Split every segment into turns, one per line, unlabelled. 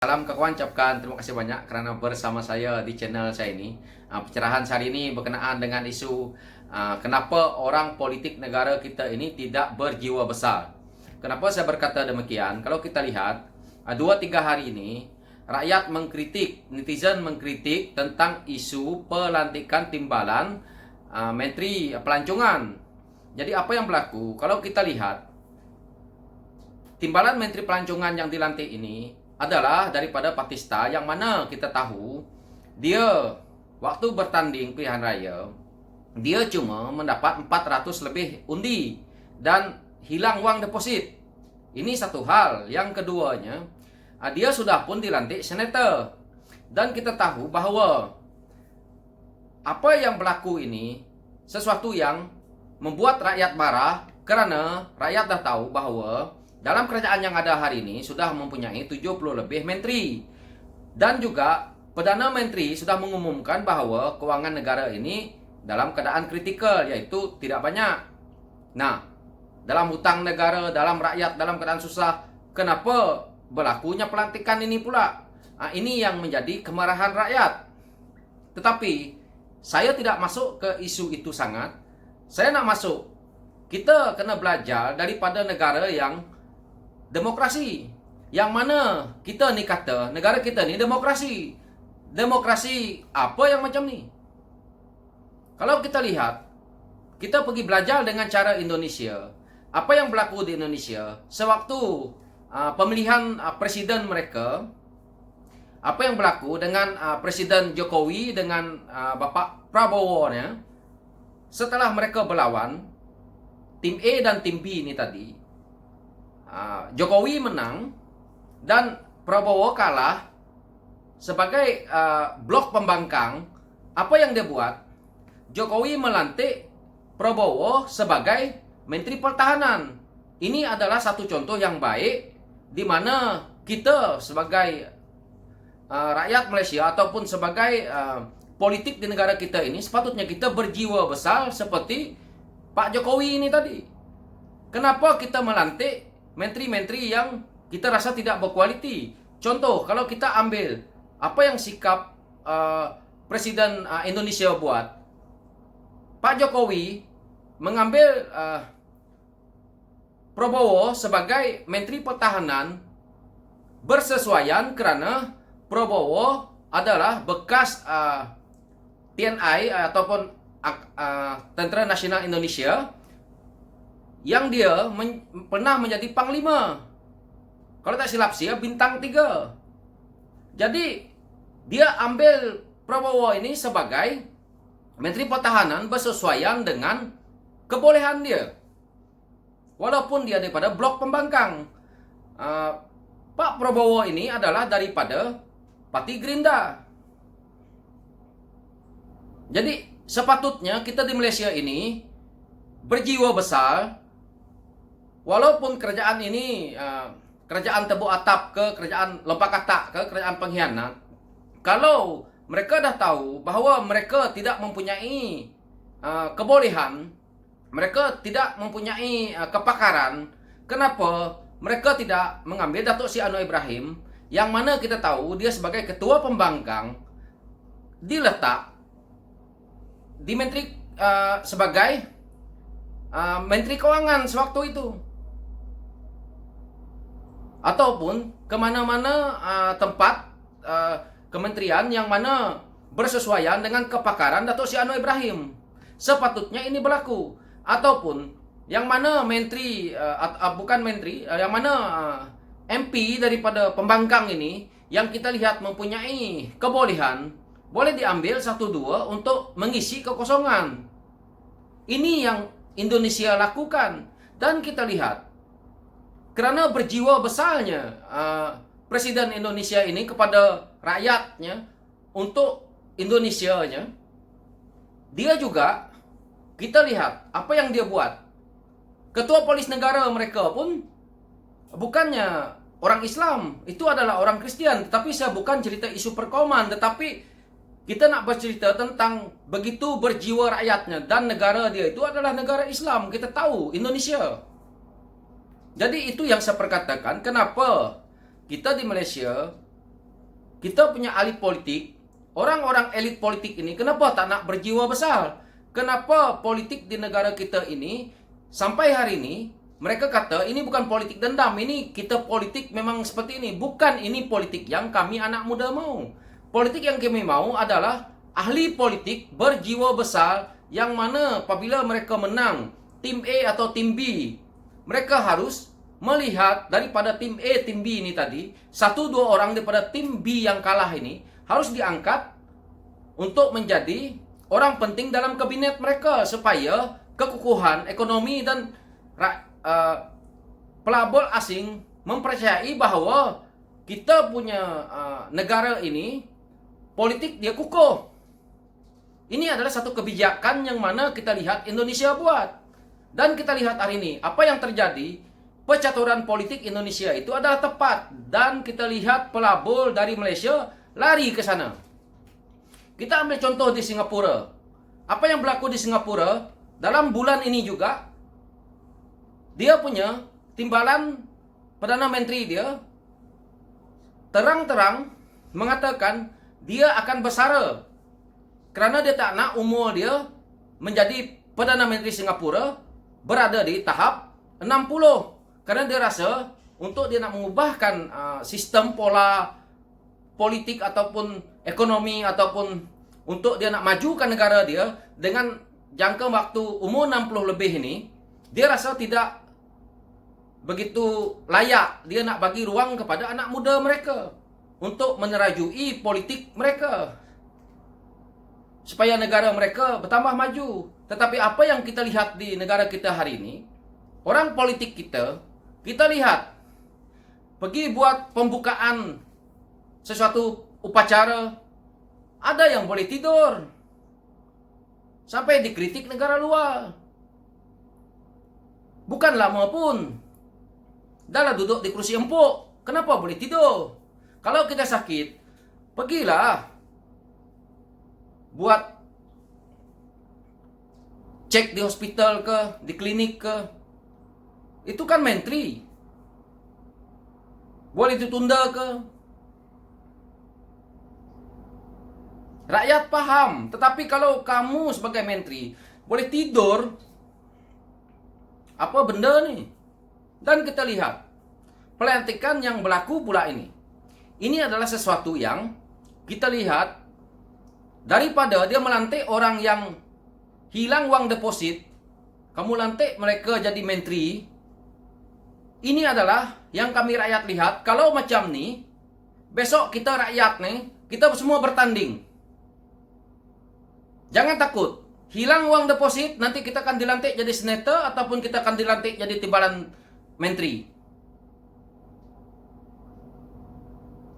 Salam kawan, ucapkan terima kasih banyak kerana bersama saya di channel saya ini. Pencerahan hari ini berkenaan dengan isu kenapa orang politik negara kita ini tidak berjiwa besar. Kenapa saya berkata demikian? Kalau kita lihat 2-3 hari ini rakyat mengkritik, netizen mengkritik tentang isu pelantikan timbalan Menteri Pelancongan. Jadi apa yang berlaku? Kalau kita lihat timbalan Menteri Pelancongan yang dilantik ini adalah daripada Patista, yang mana kita tahu dia waktu bertanding pilihan raya dia cuma mendapat 400 lebih undi dan hilang wang deposit. Ini satu hal. Yang keduanya, dia sudah pun dilantik senator. Dan kita tahu bahawa apa yang berlaku ini sesuatu yang membuat rakyat marah, kerana rakyat dah tahu bahawa dalam kerajaan yang ada hari ini sudah mempunyai 70 lebih menteri. Dan juga Perdana Menteri sudah mengumumkan bahawa kewangan negara ini dalam keadaan kritikal, iaitu tidak banyak. Nah, dalam hutang negara, dalam rakyat, dalam keadaan susah, kenapa berlakunya pelantikan ini pula? Ini yang menjadi kemarahan rakyat. Tetapi saya tidak masuk ke isu itu sangat. Saya nak masuk, kita kena belajar daripada negara yang demokrasi. Yang mana kita ni kata negara kita ni demokrasi. Demokrasi apa yang macam ni? Kalau kita lihat, kita pergi belajar dengan cara Indonesia. Apa yang berlaku di Indonesia sewaktu pemilihan presiden mereka, apa yang berlaku dengan Presiden Jokowi dengan Bapak Prabowo nya, setelah mereka berlawan, tim A dan tim B ni tadi, Jokowi menang dan Prabowo kalah sebagai blok pembangkang. Apa yang dia buat? Jokowi melantik Prabowo sebagai Menteri Pertahanan. Ini adalah satu contoh yang baik di mana kita sebagai rakyat Malaysia ataupun sebagai politik di negara kita ini sepatutnya kita berjiwa besar seperti Pak Jokowi ini tadi. Kenapa kita melantik menteri-menteri yang kita rasa tidak berkualiti? Contoh, kalau kita ambil apa yang sikap Presiden Indonesia buat, Pak Jokowi mengambil Prabowo sebagai Menteri Pertahanan bersesuaian kerana Prabowo adalah bekas TNI ataupun Tentera Nasional Indonesia yang dia pernah menjadi panglima. Kalau tak silap saya bintang 3. Jadi dia ambil Prabowo ini sebagai Menteri Pertahanan bersesuaian dengan kebolehan dia. Walaupun dia daripada blok pembangkang. Pak Prabowo ini adalah daripada Parti Gerindra. Jadi sepatutnya kita di Malaysia ini berjiwa besar. Walaupun kerajaan ini kerajaan tebuk atap ke, kerajaan lompat katak ke, kerajaan pengkhianat, kalau mereka dah tahu bahawa mereka tidak mempunyai kebolehan, mereka tidak mempunyai kepakaran, kenapa mereka tidak mengambil Datuk Seri Anwar Ibrahim, yang mana kita tahu dia sebagai ketua pembangkang, diletak di menteri sebagai Menteri Kewangan sewaktu itu, ataupun kemana-mana tempat kementerian yang mana bersesuaian dengan kepakaran Datuk Seri Anwar Ibrahim. Sepatutnya ini berlaku. Ataupun yang mana menteri bukan menteri, yang mana MP daripada pembangkang ini yang kita lihat mempunyai kebolehan, boleh diambil 1-2 untuk mengisi kekosongan. Ini yang Indonesia lakukan. Dan kita lihat, kerana berjiwa besarnya Presiden Indonesia ini kepada rakyatnya, untuk Indonesianya, dia juga, kita lihat apa yang dia buat. Ketua Polis Negara mereka pun bukannya orang Islam, itu adalah orang Kristian. Tetapi saya bukan cerita isu perkauman, tetapi kita nak bercerita tentang begitu berjiwa rakyatnya. Dan negara dia itu adalah negara Islam. Kita tahu, Indonesia. Jadi itu yang saya perkatakan, kenapa kita di Malaysia kita punya ahli politik, orang-orang elit politik ini kenapa tak nak berjiwa besar? Kenapa politik di negara kita ini sampai hari ini mereka kata ini bukan politik dendam, ini kita politik memang seperti ini. Bukan ini politik yang kami anak muda mau. Politik yang kami mau adalah ahli politik berjiwa besar yang mana apabila mereka menang tim A atau tim B, mereka harus melihat daripada tim A, tim B ini tadi, 1-2 orang daripada tim B yang kalah ini harus diangkat untuk menjadi orang penting dalam kabinet mereka supaya kekukuhan ekonomi dan pelabur asing mempercayai bahwa kita punya negara ini politik dia kukuh. Ini adalah satu kebijakan yang mana kita lihat Indonesia buat. Dan kita lihat hari ini apa yang terjadi. Percaturan politik Indonesia itu adalah tepat. Dan kita lihat pelabur dari Malaysia lari ke sana. Kita ambil contoh di Singapura. Apa yang berlaku di Singapura dalam bulan ini juga, dia punya timbalan Perdana Menteri dia terang-terang mengatakan dia akan bersara kerana dia tak nak umur dia menjadi Perdana Menteri Singapura berada di tahap 60. Kerana dia rasa untuk dia nak mengubahkan sistem pola politik ataupun ekonomi ataupun untuk dia nak majukan negara dia dengan jangka waktu umur 60 lebih ini, dia rasa tidak begitu layak dia nak bagi ruang kepada anak muda mereka untuk menerajui politik mereka supaya negara mereka bertambah maju. Tetapi apa yang kita lihat di negara kita hari ini, orang politik kita lihat pergi buat pembukaan sesuatu upacara, ada yang boleh tidur sampai dikritik negara luar. Bukan lama pun dah lah duduk di kursi empuk, kenapa boleh tidur? Kalau kita sakit, pergilah buat cek di hospital ke, di klinik ke. Itu kan menteri. Boleh ditunda ke? Rakyat paham. Tetapi kalau kamu sebagai menteri boleh tidur, apa benda ni? Dan kita lihat pelantikan yang berlaku pula ini. Ini adalah sesuatu yang kita lihat daripada dia melantik orang yang hilang wang deposit, kamu lantik mereka jadi menteri. Ini adalah yang kami rakyat lihat. Kalau macam ni, besok kita rakyat nih, kita semua bertanding. Jangan takut. Hilang uang deposit, nanti kita akan dilantik jadi senator ataupun kita akan dilantik jadi timbalan menteri.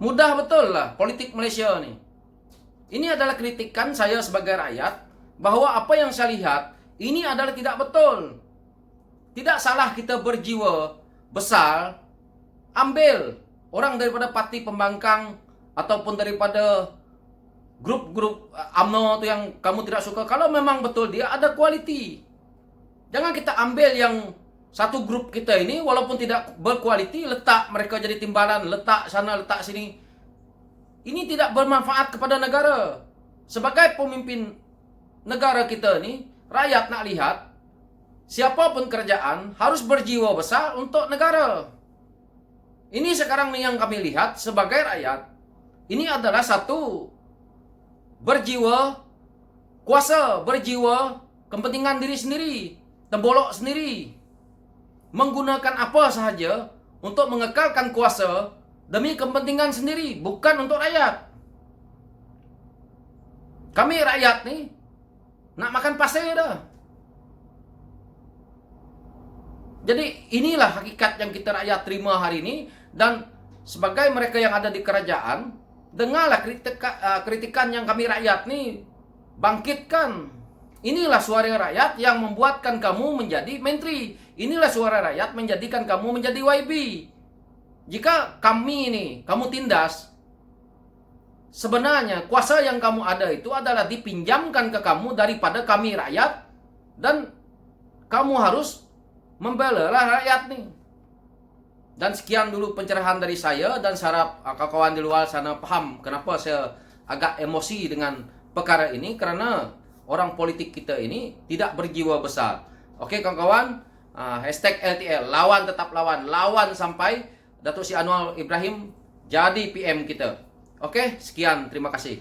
Mudah betul lah politik Malaysia ni. Ini adalah kritikan saya sebagai rakyat bahwa apa yang saya lihat ini adalah tidak betul. Tidak salah kita berjiwa besar, ambil orang daripada parti pembangkang ataupun daripada grup-grup UMNO tu yang kamu tidak suka. Kalau memang betul dia ada kualiti, jangan kita ambil yang satu grup kita ini walaupun tidak berkualiti, letak mereka jadi timbalan, letak sana, letak sini. Ini tidak bermanfaat kepada negara. Sebagai pemimpin negara kita ni, rakyat nak lihat siapapun kerajaan harus berjiwa besar untuk negara. Ini sekarang ni yang kami lihat sebagai rakyat. Ini adalah satu berjiwa kuasa, berjiwa kepentingan diri sendiri, tembolok sendiri, menggunakan apa sahaja untuk mengekalkan kuasa demi kepentingan sendiri, bukan untuk rakyat. Kami rakyat ni nak makan pasir dah. Jadi inilah hakikat yang kita rakyat terima hari ini. Dan sebagai mereka yang ada di kerajaan, dengarlah kritikan yang kami rakyat ni bangkitkan. Inilah suara rakyat yang membuatkan kamu menjadi menteri. Inilah suara rakyat menjadikan kamu menjadi YB. Jika kami ini, kamu tindas, sebenarnya kuasa yang kamu ada itu adalah dipinjamkan ke kamu daripada kami rakyat. Dan kamu harus membela lah rakyat nih. Dan sekian dulu pencerahan dari saya, dan saya harap kawan-kawan di luar sana paham kenapa saya agak emosi dengan perkara ini, karena orang politik kita ini tidak berjiwa besar. Oke kawan-kawan, hashtag LTL, lawan tetap lawan, lawan sampai Datuk Seri Anwar Ibrahim jadi PM kita. Oke, sekian, terima kasih.